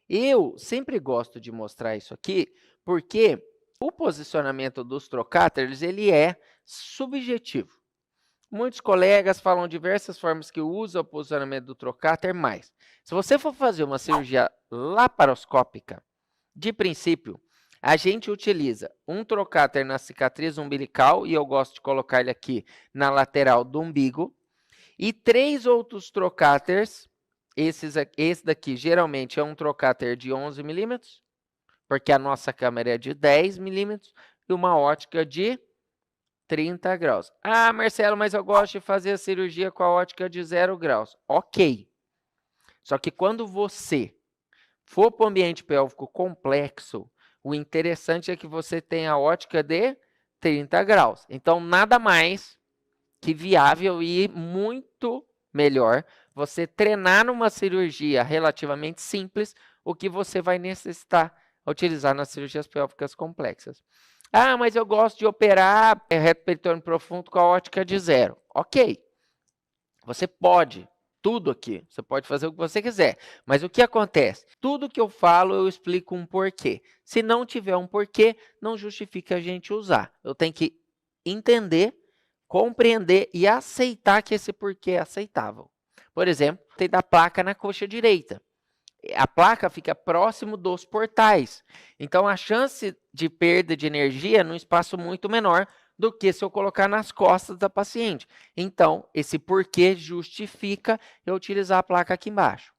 Eu sempre gosto de mostrar isso aqui, porque o posicionamento dos trocáteres ele é subjetivo. Muitos colegas falam diversas formas que usam o posicionamento do trocáter, mas se você for fazer uma cirurgia laparoscópica, de princípio, a gente utiliza um trocáter na cicatriz umbilical, e eu gosto de colocar ele aqui na lateral do umbigo, e 3 outros trocáters. Esse daqui geralmente é um trocáter de 11 milímetros, porque a nossa câmera é de 10 milímetros, e uma ótica de 30 graus. Ah, Marcelo, mas eu gosto de fazer a cirurgia com a ótica de 0 graus. Ok. Só que quando você for para o ambiente pélvico complexo, o interessante é que você tenha a ótica de 30 graus. Então, nada mais que viável e muito melhor você treinar numa cirurgia relativamente simples o que você vai necessitar utilizar nas cirurgias pélvicas complexas. Ah, mas eu gosto de operar reto peritônio profundo com a ótica de 0. Ok, você pode, tudo aqui, você pode fazer o que você quiser. Mas o que acontece? Tudo que eu falo, eu explico um porquê. Se não tiver um porquê, não justifica a gente usar. Eu tenho que entender, compreender e aceitar que esse porquê é aceitável. Por exemplo, tem da placa na coxa direita. A placa fica próximo dos portais. Então, a chance de perda de energia é num espaço muito menor do que se eu colocar nas costas da paciente. Então, esse porquê justifica eu utilizar a placa aqui embaixo.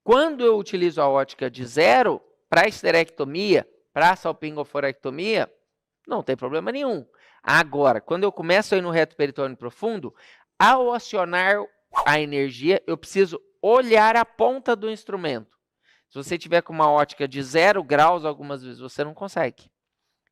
Quando eu utilizo a ótica de 0 para esterectomia, para salpingoforectomia, não tem problema nenhum. Agora, quando eu começo a ir no reto peritônio profundo, ao acionar a energia, eu preciso olhar a ponta do instrumento. Se você tiver com uma ótica de 0 graus, algumas vezes você não consegue.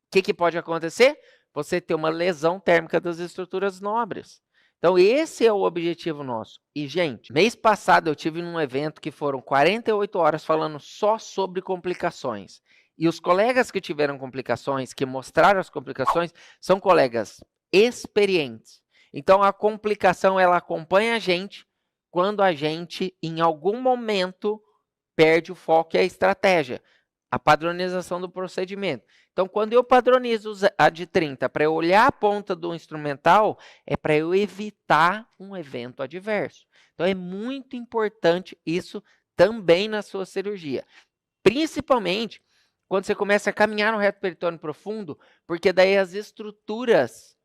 O que pode acontecer? Você ter uma lesão térmica das estruturas nobres. Então, esse é o objetivo nosso. E, gente, mês passado eu tive num evento que foram 48 horas falando só sobre complicações. E os colegas que tiveram complicações, que mostraram as complicações, são colegas experientes. Então, a complicação, ela acompanha a gente quando a gente, em algum momento, perde o foco e a estratégia, a padronização do procedimento. Então, quando eu padronizo a de 30 para eu olhar a ponta do instrumental, é para eu evitar um evento adverso. Então, é muito importante isso também na sua cirurgia. Principalmente quando você começa a caminhar no reto peritônio profundo, porque daí as estruturas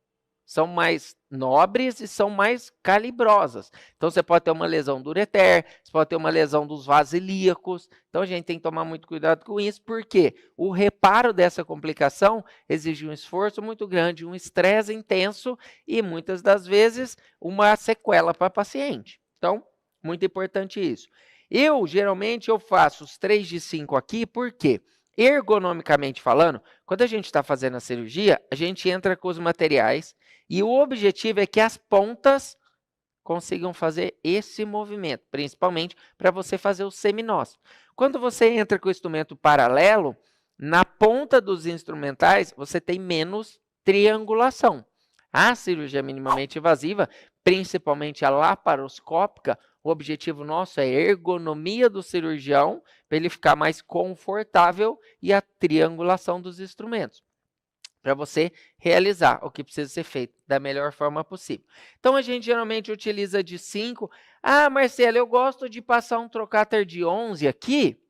são mais nobres e são mais calibrosas. Então, você pode ter uma lesão do ureter, você pode ter uma lesão dos vasos ilíacos. Então, a gente tem que tomar muito cuidado com isso, porque o reparo dessa complicação exige um esforço muito grande, um estresse intenso e, muitas das vezes, uma sequela para o paciente. Então, muito importante isso. Geralmente, eu faço os 3 de 5 aqui, porque ergonomicamente falando, quando a gente está fazendo a cirurgia, a gente entra com os materiais e o objetivo é que as pontas consigam fazer esse movimento, principalmente para você fazer o seminós. Quando você entra com o instrumento paralelo, na ponta dos instrumentais, você tem menos triangulação. A cirurgia minimamente invasiva, principalmente a laparoscópica, o objetivo nosso é a ergonomia do cirurgião, para ele ficar mais confortável, e a triangulação dos instrumentos, para você realizar o que precisa ser feito da melhor forma possível. Então, a gente geralmente utiliza de 5. Ah, Marcelo, eu gosto de passar um trocáter de 11 aqui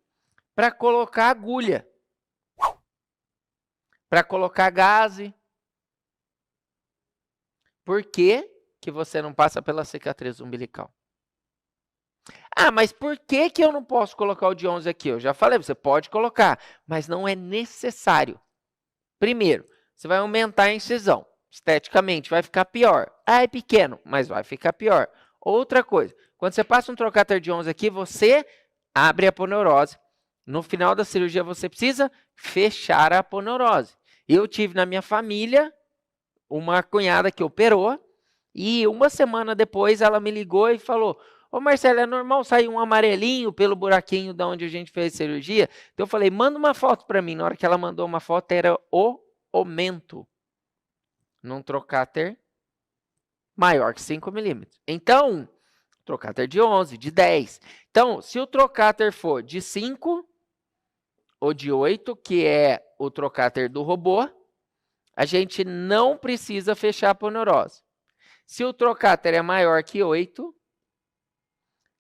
para colocar agulha, para colocar gaze. Por que que você não passa pela cicatriz umbilical? Ah, mas por que que eu não posso colocar o de 11 aqui? Eu já falei, você pode colocar, mas não é necessário. Primeiro, você vai aumentar a incisão. Esteticamente, vai ficar pior. Ah, é pequeno, mas vai ficar pior. Outra coisa, quando você passa um trocáter de 11 aqui, você abre a aponeurose. No final da cirurgia, você precisa fechar a aponeurose. Eu tive na minha família uma cunhada que operou, e uma semana depois ela me ligou e falou: ô Marcelo, é normal sair um amarelinho pelo buraquinho de onde a gente fez a cirurgia? Então eu falei, manda uma foto para mim. Na hora que ela mandou uma foto, era o aumento num trocáter maior que 5 milímetros. Então, trocáter de 11, de 10. Então, se o trocáter for de 5, o de 8, que é o trocáter do robô, a gente não precisa fechar a aponeurose. Se o trocáter é maior que 8,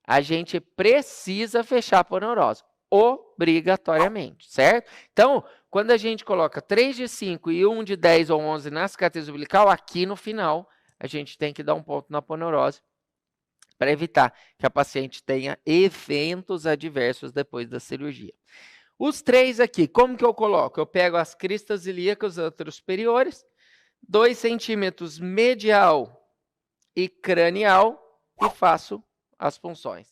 a gente precisa fechar a aponeurose, obrigatoriamente, certo? Então, quando a gente coloca 3 de 5 e 1 de 10 ou 11 na cicatriz umbilical, aqui no final, a gente tem que dar um ponto na aponeurose para evitar que a paciente tenha eventos adversos depois da cirurgia. Os 3 aqui, como que eu coloco? Eu pego as cristas ilíacas anterosuperiores, 2 centímetros medial e cranial e faço as punções.